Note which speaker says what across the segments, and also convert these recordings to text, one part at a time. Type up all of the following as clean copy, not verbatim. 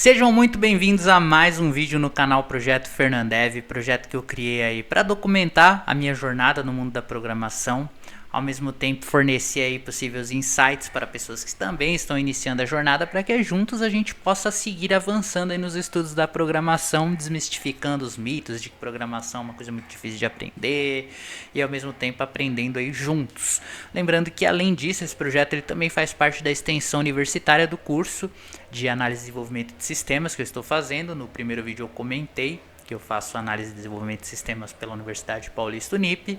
Speaker 1: Sejam muito bem-vindos a mais um vídeo no canal Projeto Fernandev, projeto que eu criei aí para documentar a minha jornada no mundo da programação, ao mesmo tempo fornecer aí possíveis insights para pessoas que também estão iniciando a jornada, para que juntos a gente possa seguir avançando aí nos estudos da programação, desmistificando os mitos de que programação é uma coisa muito difícil de aprender e ao mesmo tempo aprendendo aí juntos. Lembrando que além disso, esse projeto ele também faz parte da extensão universitária do curso de análise e desenvolvimento de sistemas que eu estou fazendo. No primeiro vídeo eu comentei que eu faço análise e desenvolvimento de sistemas pela Universidade Paulista Unip,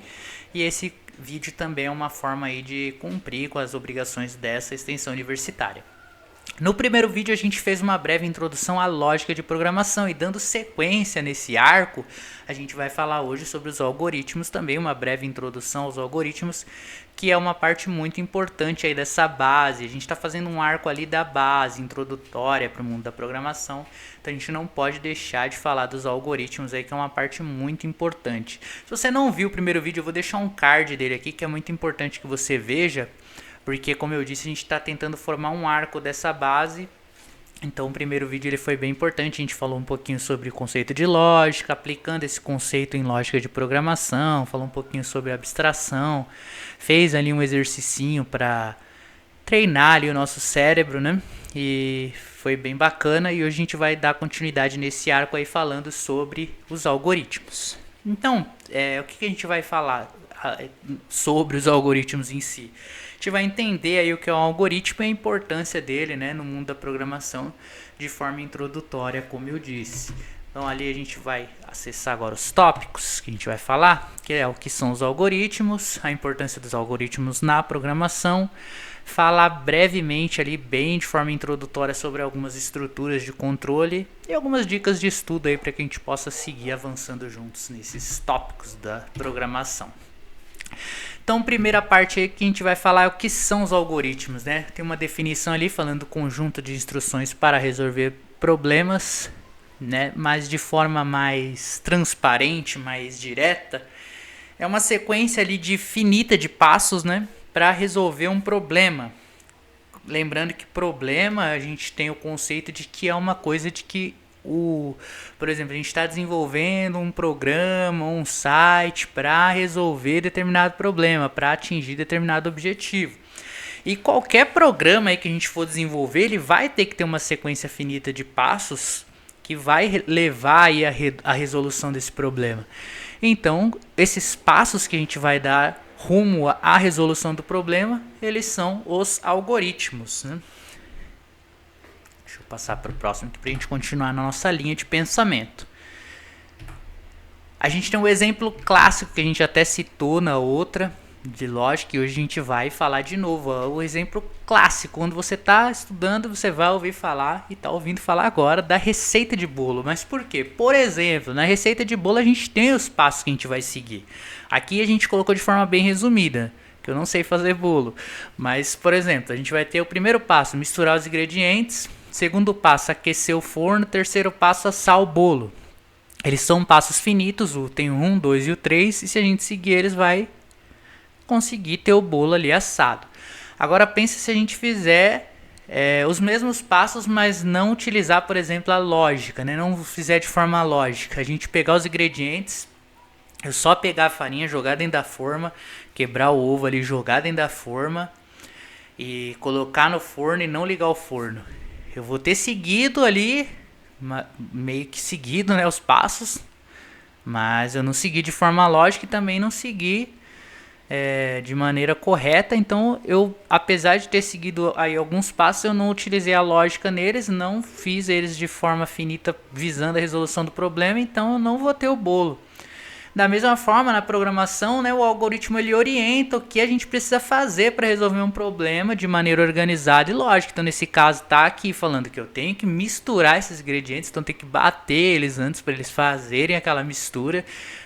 Speaker 1: e esse vídeo também é uma forma aí de cumprir com as obrigações dessa extensão universitária. No primeiro vídeo a gente fez uma breve introdução à lógica de programação, e dando sequência nesse arco, a gente vai falar hoje sobre os algoritmos, também uma breve introdução aos algoritmos, que é uma parte muito importante aí dessa base. A gente está fazendo um arco ali da base introdutória para o mundo da programação, então a gente não pode deixar de falar dos algoritmos aí, que é uma parte muito importante. Se você não viu o primeiro vídeo, eu vou deixar um card dele aqui, que é muito importante que você veja, porque, como eu disse, a gente está tentando formar um arco dessa base. Então o primeiro vídeo ele foi bem importante, a gente falou um pouquinho sobre o conceito de lógica, aplicando esse conceito em lógica de programação, falou um pouquinho sobre abstração, fez ali um exercicinho para treinar ali o nosso cérebro, né? E foi bem bacana, e hoje a gente vai dar continuidade nesse arco aí falando sobre os algoritmos. Então, o que a gente vai falar sobre os algoritmos em si? A gente vai entender aí o que é um algoritmo e a importância dele, né, no mundo da programação de forma introdutória, como eu disse. Então ali a gente vai acessar agora os tópicos que a gente vai falar, que é o que são os algoritmos, a importância dos algoritmos na programação, falar brevemente ali, bem de forma introdutória, sobre algumas estruturas de controle e algumas dicas de estudo aí para que a gente possa seguir avançando juntos nesses tópicos da programação. Então, primeira parte aí que a gente vai falar é o que são os algoritmos, né? Tem uma definição ali falando do conjunto de instruções para resolver problemas, né? Mas de forma mais transparente, mais direta. É uma sequência ali finita de passos, né? Para resolver um problema. Lembrando que problema, a gente tem o conceito de que é uma coisa de que por exemplo, a gente está desenvolvendo um programa, um site para resolver determinado problema, para atingir determinado objetivo. E qualquer programa aí que a gente for desenvolver, ele vai ter que ter uma sequência finita de passos que vai levar aí a resolução desse problema. Então, esses passos que a gente vai dar rumo à resolução do problema, eles são os algoritmos, né? Deixa eu passar para o próximo para a gente continuar na nossa linha de pensamento. A gente tem um exemplo clássico que a gente até citou na outra de lógica, e hoje a gente vai falar de novo. O exemplo clássico, quando você está estudando, você vai ouvir falar, e está ouvindo falar agora, da receita de bolo. Mas por quê? Por exemplo, na receita de bolo a gente tem os passos que a gente vai seguir. Aqui a gente colocou de forma bem resumida, que eu não sei fazer bolo. Mas, por exemplo, a gente vai ter o primeiro passo, misturar os ingredientes. Segundo passo, aquecer o forno. Terceiro passo, assar o bolo. Eles são passos finitos, tem o 1, 2 e o 3, e se a gente seguir eles vai conseguir ter o bolo ali assado. Agora pense se a gente fizer os mesmos passos, mas não utilizar, por exemplo, a lógica, né? Não fizer de forma lógica. A gente pegar os ingredientes, eu só pegar a farinha, jogar dentro da forma, quebrar o ovo ali, jogar dentro da forma e colocar no forno e não ligar o forno. Eu vou ter seguido ali, meio que seguido, né, os passos, mas eu não segui de forma lógica e também não segui de maneira correta. Então eu, apesar de ter seguido aí alguns passos, eu não utilizei a lógica neles, não fiz eles de forma finita visando a resolução do problema, então eu não vou ter o bolo. Da mesma forma, na programação, né, o algoritmo ele orienta o que a gente precisa fazer para resolver um problema de maneira organizada e lógica. Então, nesse caso, está aqui falando que eu tenho que misturar esses ingredientes, então tem que bater eles antes para eles fazerem aquela mistura.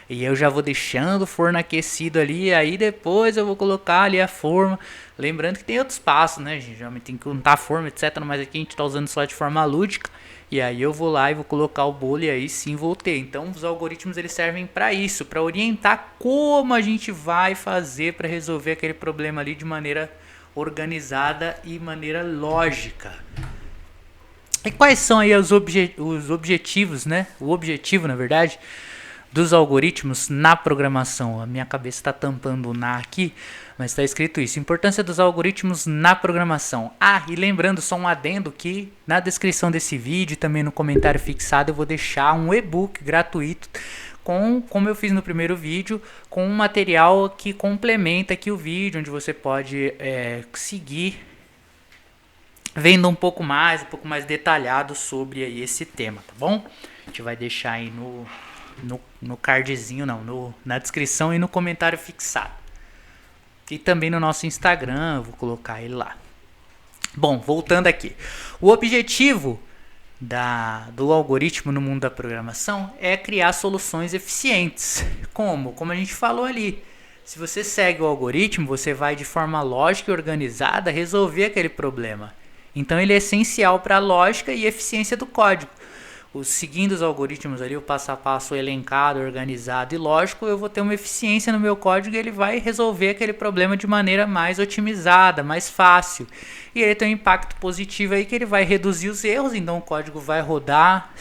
Speaker 1: E eu já vou deixando o forno aquecido ali, e aí depois eu vou colocar ali a forma. Lembrando que tem outros passos, né? A gente geralmente tem que untar a forma, etc. Mas aqui a gente está usando só de forma lúdica. E aí eu vou lá e vou colocar o bolo, e aí sim vou ter. Então os algoritmos eles servem para isso, para orientar como a gente vai fazer para resolver aquele problema ali de maneira organizada e maneira lógica. E quais são aí os objetivos, né? O objetivo, na verdade, dos algoritmos na programação. A minha cabeça está tampando o "na" aqui, mas está escrito isso. Importância dos algoritmos na programação. Ah, e lembrando, só um adendo, que na descrição desse vídeo e também no comentário fixado eu vou deixar um e-book gratuito como eu fiz no primeiro vídeo, com um material que complementa aqui o vídeo, onde você pode seguir vendo um pouco mais detalhado sobre aí esse tema, tá bom? A gente vai deixar aí no cardzinho, na descrição e no comentário fixado. E também no nosso Instagram, eu vou colocar ele lá. Bom, voltando aqui. O objetivo do algoritmo no mundo da programação é criar soluções eficientes. Como? Como a gente falou ali. Se você segue o algoritmo, você vai de forma lógica e organizada resolver aquele problema. Então ele é essencial para a lógica e eficiência do código. Seguindo os algoritmos ali, o passo a passo elencado, organizado e lógico, eu vou ter uma eficiência no meu código e ele vai resolver aquele problema de maneira mais otimizada, mais fácil. E ele tem um impacto positivo aí que ele vai reduzir os erros, então o código vai rodar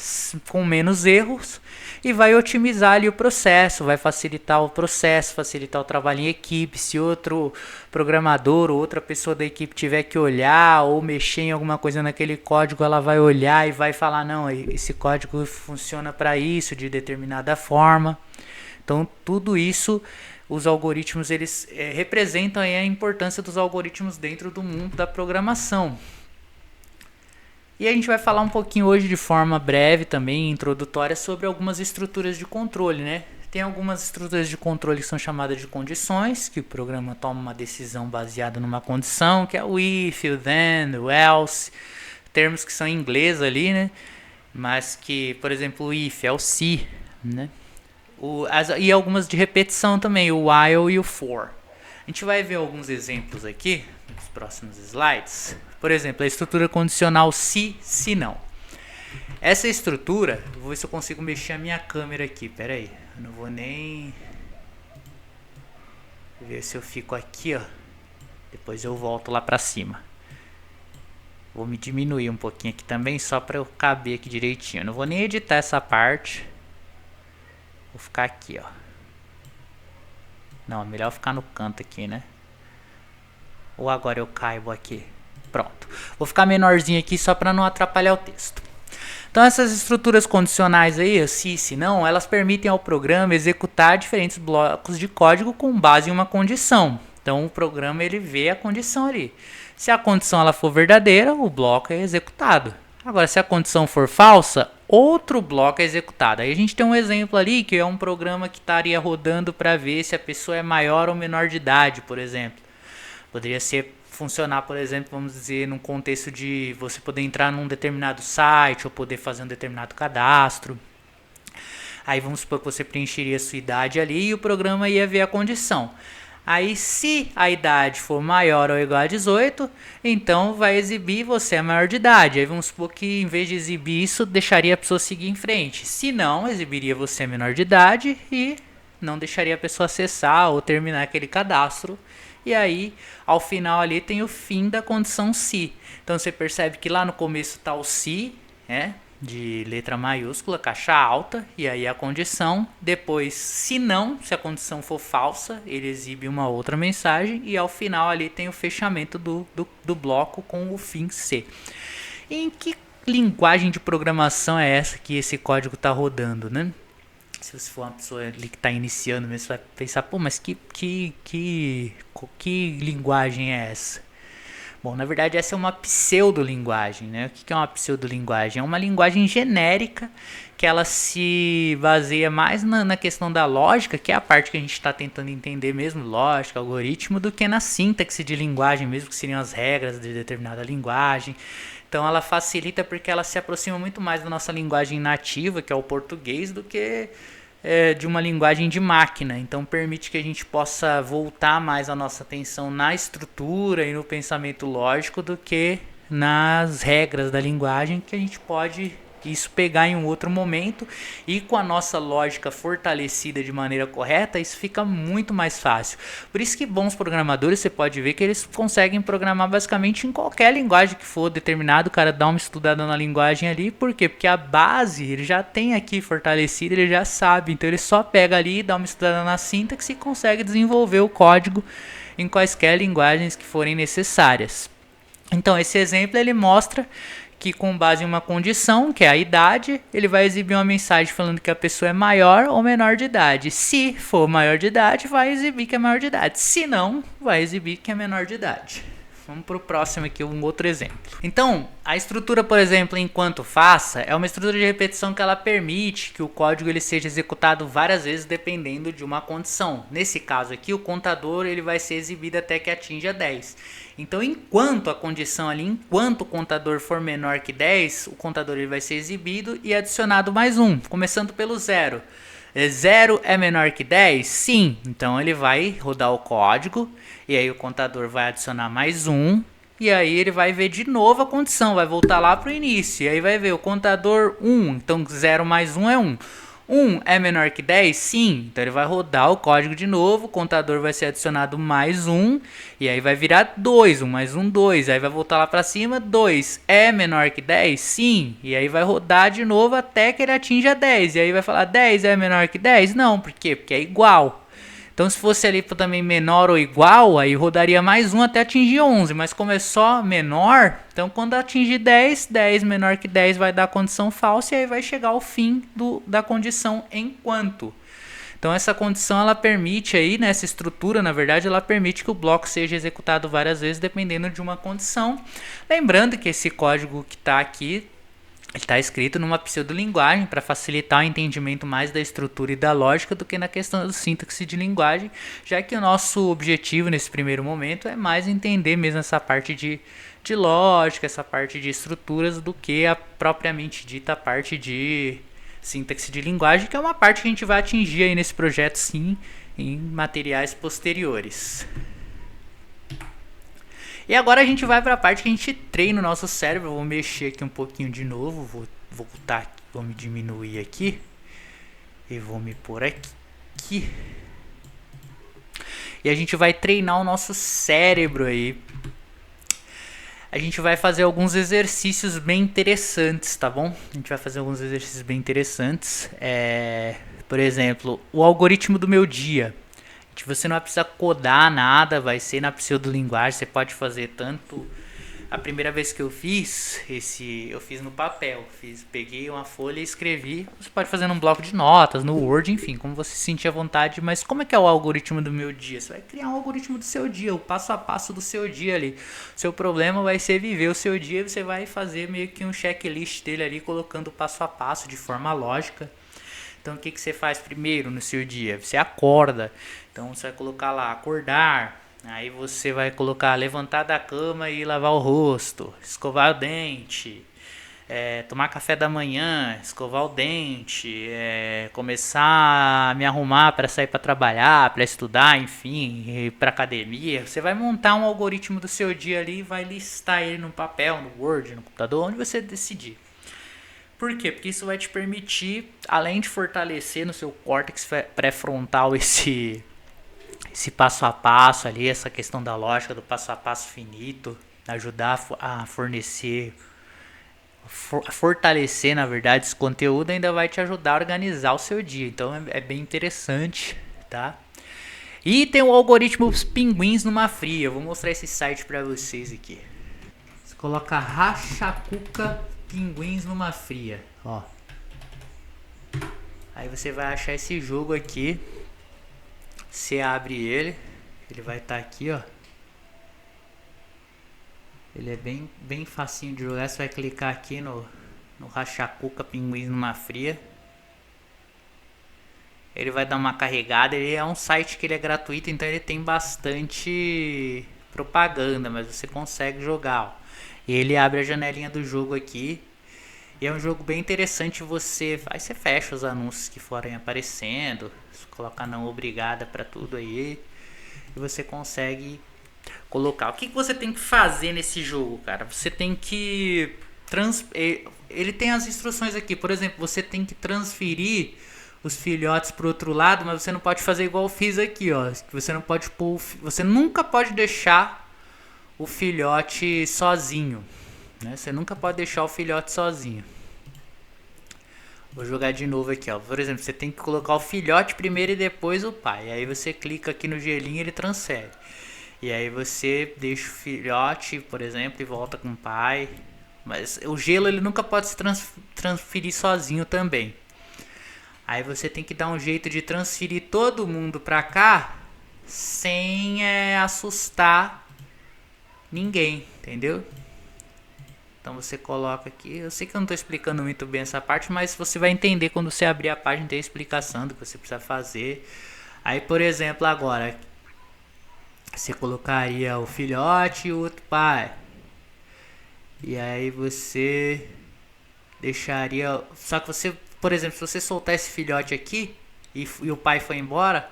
Speaker 1: com menos erros e vai otimizar ali o processo, vai facilitar o processo, facilitar o trabalho em equipe. Se outro programador ou outra pessoa da equipe tiver que olhar ou mexer em alguma coisa naquele código, ela vai olhar e vai falar, não, esse código funciona para isso de determinada forma. Então tudo isso, os algoritmos, eles representam aí a importância dos algoritmos dentro do mundo da programação. E a gente vai falar um pouquinho hoje de forma breve também, introdutória, sobre algumas estruturas de controle, né? Tem algumas estruturas de controle que são chamadas de condições, que o programa toma uma decisão baseada numa condição, que é o if, o then, o else, termos que são em inglês ali, né? Mas que, por exemplo, o if é o se, né? E algumas de repetição também, o while e o for. A gente vai ver alguns exemplos aqui nos próximos slides. Por exemplo, a estrutura condicional se não. Essa estrutura, eu vou ver se eu consigo mexer a minha câmera aqui, pera aí. Eu não vou nem ver se eu fico aqui, ó. Depois eu volto lá pra cima. Vou me diminuir um pouquinho aqui também, só para eu caber aqui direitinho. Eu não vou nem editar essa parte. Vou ficar aqui, ó. Não, é melhor ficar no canto aqui, né? Ou agora eu caibo aqui. Pronto. Vou ficar menorzinho aqui só para não atrapalhar o texto. Então essas estruturas condicionais aí, se não, elas permitem ao programa executar diferentes blocos de código com base em uma condição. Então o programa ele vê a condição ali. Se a condição ela for verdadeira, o bloco é executado. Agora, se a condição for falsa, outro bloco é executado. Aí a gente tem um exemplo ali que é um programa que estaria rodando para ver se a pessoa é maior ou menor de idade, por exemplo. Poderia funcionar, por exemplo, vamos dizer, num contexto de você poder entrar num determinado site ou poder fazer um determinado cadastro. Aí vamos supor que você preencheria a sua idade ali e o programa ia ver a condição. Aí se a idade for maior ou igual a 18, então vai exibir você é maior de idade. Aí vamos supor que em vez de exibir isso, deixaria a pessoa seguir em frente. Se não, exibiria você menor de idade e não deixaria a pessoa acessar ou terminar aquele cadastro. E aí, ao final ali tem o fim da condição se. Então você percebe que lá no começo está o se, né? De letra maiúscula, caixa alta, e aí a condição. Depois, se não, se a condição for falsa, ele exibe uma outra mensagem. E ao final ali tem o fechamento do bloco com o fim C. Em que linguagem de programação é essa que esse código está rodando, né? Se você for uma pessoa ali que está iniciando mesmo, você vai pensar, pô, mas que linguagem é essa? Bom, na verdade essa é uma pseudolinguagem, né? O que é uma pseudolinguagem? É uma linguagem genérica que ela se baseia mais na questão da lógica, que é a parte que a gente está tentando entender mesmo, lógica, algoritmo, do que na sintaxe de linguagem mesmo, que seriam as regras de determinada linguagem. Então ela facilita porque ela se aproxima muito mais da nossa linguagem nativa, que é o português, do que de uma linguagem de máquina. Então permite que a gente possa voltar mais a nossa atenção na estrutura e no pensamento lógico do que nas regras da linguagem, que a gente pode isso pegar em um outro momento, e com a nossa lógica fortalecida de maneira correta, isso fica muito mais fácil. Por isso que bons programadores, você pode ver que eles conseguem programar basicamente em qualquer linguagem que for determinado. O cara dá uma estudada na linguagem ali, por quê? Porque a base ele já tem aqui fortalecida, ele já sabe, então ele só pega ali, dá uma estudada na sintaxe e consegue desenvolver o código em quaisquer linguagens que forem necessárias. Então esse exemplo ele mostra que com base em uma condição, que é a idade, ele vai exibir uma mensagem falando que a pessoa é maior ou menor de idade. Se for maior de idade, vai exibir que é maior de idade. Se não, vai exibir que é menor de idade. Vamos para o próximo aqui, um outro exemplo. Então, a estrutura, por exemplo, enquanto faça, é uma estrutura de repetição que ela permite que o código ele seja executado várias vezes dependendo de uma condição. Nesse caso aqui, o contador ele vai ser exibido até que atinja 10. Então, enquanto a condição ali, enquanto o contador for menor que 10, o contador ele vai ser exibido e adicionado mais um, começando pelo 0. 0 é menor que 10? Sim. Então ele vai rodar o código e aí o contador vai adicionar mais um. E aí ele vai ver de novo a condição, vai voltar lá para o início. E aí vai ver o contador 1. Então 0 mais 1 é 1. 1 é menor que 10? Sim. Então ele vai rodar o código de novo, o contador vai ser adicionado mais 1, e aí vai virar 2, 1 mais 1, 2. Aí vai voltar lá para cima, 2 é menor que 10? Sim. E aí vai rodar de novo até que ele atinja 10. E aí vai falar, 10 é menor que 10? Não, por quê? Porque é igual. Então se fosse ali também menor ou igual, aí rodaria mais um até atingir 11. Mas como é só menor, então quando atingir 10, 10 menor que 10 vai dar a condição falsa e aí vai chegar ao fim da condição enquanto. Então essa condição ela permite aí, nessa estrutura, na verdade, ela permite que o bloco seja executado várias vezes dependendo de uma condição. Lembrando que esse código que está aqui, ele está escrito numa pseudolinguagem para facilitar o entendimento mais da estrutura e da lógica do que na questão da sintaxe de linguagem, já que o nosso objetivo nesse primeiro momento é mais entender mesmo essa parte de lógica, essa parte de estruturas, do que a propriamente dita parte de sintaxe de linguagem, que é uma parte que a gente vai atingir aí nesse projeto sim, em materiais posteriores. E agora a gente vai para a parte que a gente treina o nosso cérebro. Eu vou mexer aqui um pouquinho de novo, vou voltar aqui, vou me diminuir aqui e vou me pôr aqui. E a gente vai treinar o nosso cérebro aí. A gente vai fazer alguns exercícios bem interessantes, tá bom? A gente vai fazer alguns exercícios bem interessantes. Por exemplo, o algoritmo do meu dia. Você não vai precisar codar nada, vai ser na pseudolinguagem. Você pode fazer tanto... A primeira vez que eu fiz, eu fiz no papel. Peguei uma folha e escrevi. Você pode fazer num bloco de notas, no Word, enfim, como você se sentir à vontade. Mas como é que é o algoritmo do meu dia? Você vai criar um algoritmo do seu dia, o passo a passo do seu dia ali. Seu problema vai ser viver o seu dia e você vai fazer meio que um checklist dele ali, colocando passo a passo de forma lógica. Então o que você faz primeiro no seu dia? Você acorda. Então você vai colocar lá acordar. Aí você vai colocar levantar da cama e lavar o rosto, escovar o dente, tomar café da manhã, escovar o dente, começar a me arrumar para sair para trabalhar, para estudar, enfim, ir para academia. Você vai montar um algoritmo do seu dia ali e vai listar ele no papel, no Word, no computador, onde você decidir. Por quê? Porque isso vai te permitir, além de fortalecer no seu córtex pré-frontal esse passo a passo ali, essa questão da lógica do passo a passo finito, ajudar a fortalecer, na verdade, esse conteúdo, ainda vai te ajudar a organizar o seu dia. Então é bem interessante, tá? E tem o algoritmo dos pinguins numa fria. Eu vou mostrar esse site para vocês aqui. Você coloca Rachacuca Pinguins numa fria, ó. Aí você vai achar esse jogo aqui. Você abre ele vai estar aqui, ó. Ele é bem facinho de jogar. Você vai clicar aqui no Rachacuca Pinguins numa fria. Ele vai dar uma carregada. Ele é um site que ele é gratuito, então ele tem bastante propaganda, mas você consegue jogar, ó. E ele abre a janelinha do jogo aqui. E é um jogo bem interessante. Aí você fecha os anúncios que forem aparecendo, coloca não obrigada para tudo aí, e você consegue colocar. O que você tem que fazer nesse jogo, cara? Você tem que ele tem as instruções aqui. Por exemplo, você tem que transferir os filhotes pro outro lado, mas você não pode fazer igual eu fiz aqui, ó. Você não pode você nunca pode deixar o filhote sozinho, né? Você nunca pode deixar o filhote sozinho. Vou jogar de novo aqui, ó. Por exemplo, você tem que colocar o filhote primeiro e depois o pai. Aí você clica aqui no gelinho e ele transfere. E aí você deixa o filhote, por exemplo, e volta com o pai. Mas o gelo ele nunca pode se transferir sozinho também. Aí você tem que dar um jeito de transferir todo mundo pra cá sem assustar ninguém, entendeu? Então você coloca aqui, eu sei que eu não estou explicando muito bem essa parte, mas você vai entender quando você abrir a página, tem a explicação do que você precisa fazer. Aí, por exemplo, agora, você colocaria o filhote e o outro pai. E aí você deixaria, só que você, por exemplo, se você soltar esse filhote aqui e o pai foi embora,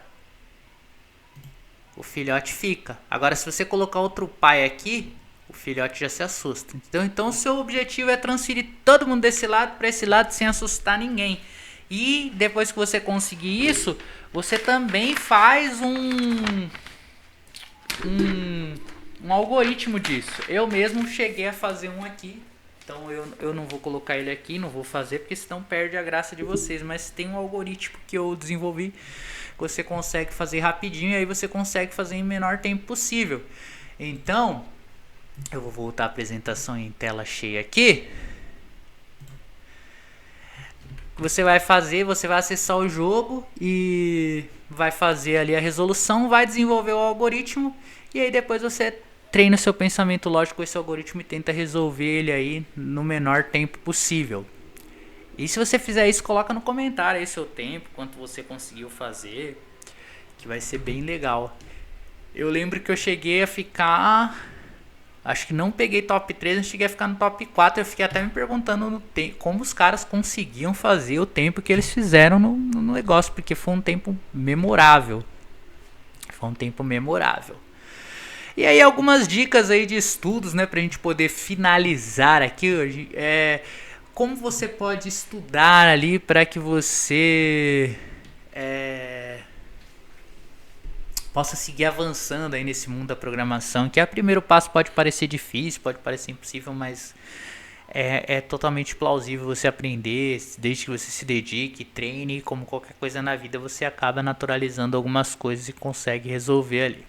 Speaker 1: o filhote fica. Agora se você colocar outro pai aqui, o filhote já se assusta. Então o seu objetivo é transferir todo mundo desse lado para esse lado sem assustar ninguém. E depois que você conseguir isso, você também faz um algoritmo disso. Eu mesmo cheguei a fazer um aqui. Então eu não vou colocar ele aqui, não vou fazer, porque senão perde a graça de vocês. Mas tem um algoritmo que eu desenvolvi que você consegue fazer rapidinho, e aí você consegue fazer em menor tempo possível. Então, eu vou voltar a apresentação em tela cheia aqui. Você vai acessar o jogo e vai fazer ali a resolução, vai desenvolver o algoritmo, e aí depois você treina o seu pensamento lógico com esse algoritmo e tenta resolver ele aí no menor tempo possível. E se você fizer isso, coloca no comentário aí seu tempo, quanto você conseguiu fazer, que vai ser bem legal. Eu lembro que eu cheguei a ficar, acho que não peguei top 3, eu cheguei a ficar no top 4, eu fiquei até me perguntando como os caras conseguiam fazer o tempo que eles fizeram no negócio, porque foi um tempo memorável. Foi um tempo memorável. E aí algumas dicas aí de estudos, né, pra gente poder finalizar aqui hoje. Como você pode estudar ali para que você possa seguir avançando aí nesse mundo da programação, que o primeiro passo pode parecer difícil, pode parecer impossível, mas é totalmente plausível você aprender, desde que você se dedique, treine, e como qualquer coisa na vida você acaba naturalizando algumas coisas e consegue resolver ali.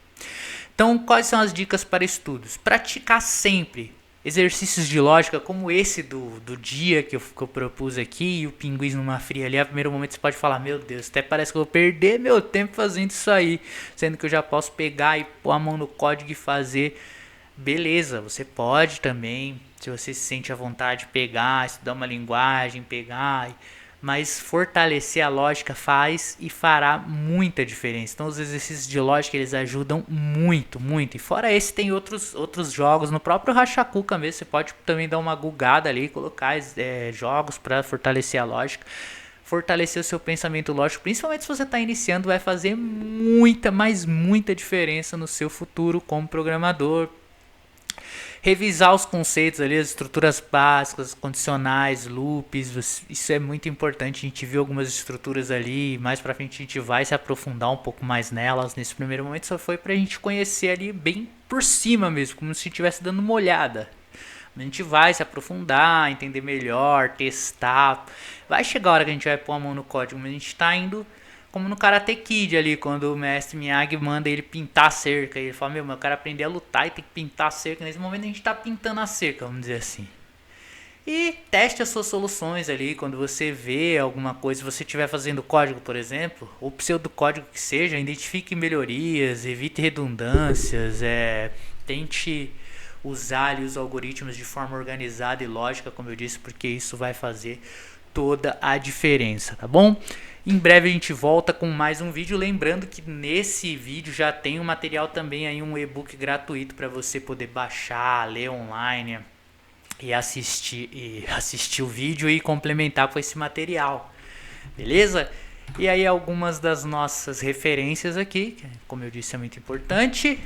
Speaker 1: Então, quais são as dicas para estudos? Praticar sempre exercícios de lógica, como esse do dia que eu propus aqui, e o pinguins numa fria ali. A primeiro momento você pode falar, meu Deus, até parece que eu vou perder meu tempo fazendo isso aí, sendo que eu já posso pegar e pôr a mão no código e fazer. Beleza, você pode também, se você se sente à vontade, pegar, estudar uma linguagem, mas fortalecer a lógica faz e fará muita diferença. Então os exercícios de lógica eles ajudam muito, muito. E fora esse tem outros jogos, no próprio Rachacuca mesmo, você pode também dar uma googada ali, colocar jogos para fortalecer a lógica. Fortalecer o seu pensamento lógico, principalmente se você está iniciando, vai fazer muita, mas muita diferença no seu futuro como programador. Revisar os conceitos ali, as estruturas básicas, condicionais, loops, isso é muito importante. A gente viu algumas estruturas ali, mais pra frente a gente vai se aprofundar um pouco mais nelas. Nesse primeiro momento só foi pra gente conhecer ali bem por cima mesmo, como se estivesse dando uma olhada. A gente vai se aprofundar, entender melhor, testar. Vai chegar a hora que a gente vai pôr a mão no código, mas a gente tá indo como no Karate Kid ali, quando o mestre Miyagi manda ele pintar a cerca. Ele fala, eu quero aprender a lutar e tem que pintar a cerca. Nesse momento a gente tá pintando a cerca, vamos dizer assim. E teste as suas soluções ali, quando você vê alguma coisa, se você estiver fazendo código, por exemplo, ou pseudocódigo que seja, identifique melhorias, evite redundâncias, tente usar ali os algoritmos de forma organizada e lógica, como eu disse, porque isso vai fazer toda a diferença, tá bom? Em breve a gente volta com mais um vídeo, lembrando que nesse vídeo já tem um material também aí, um e-book gratuito para você poder baixar, ler online e assistir o vídeo e complementar com esse material, beleza? E aí algumas das nossas referências aqui, que como eu disse é muito importante.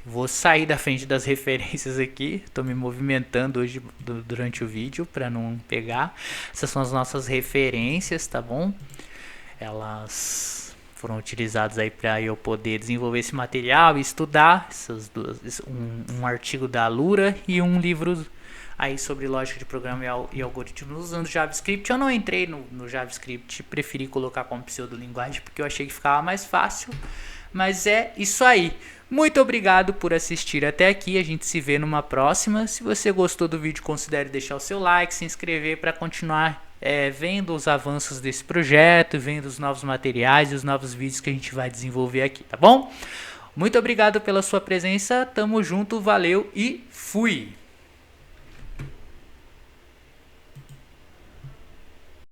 Speaker 1: Vou sair da frente das referências aqui. Estou me movimentando hoje durante o vídeo para não pegar. Essas são as nossas referências, tá bom? Elas foram utilizadas aí para eu poder desenvolver esse material e estudar essas duas, um artigo da Alura e um livro aí sobre lógica de programa e algoritmos usando JavaScript. Eu não entrei no JavaScript, preferi colocar como pseudolinguagem porque eu achei que ficava mais fácil. Mas é isso aí. Muito obrigado por assistir até aqui. A gente se vê numa próxima. Se você gostou do vídeo, considere deixar o seu like, se inscrever para continuar vendo os avanços desse projeto, vendo os novos materiais e os novos vídeos que a gente vai desenvolver aqui, tá bom? Muito obrigado pela sua presença. Tamo junto, valeu e fui!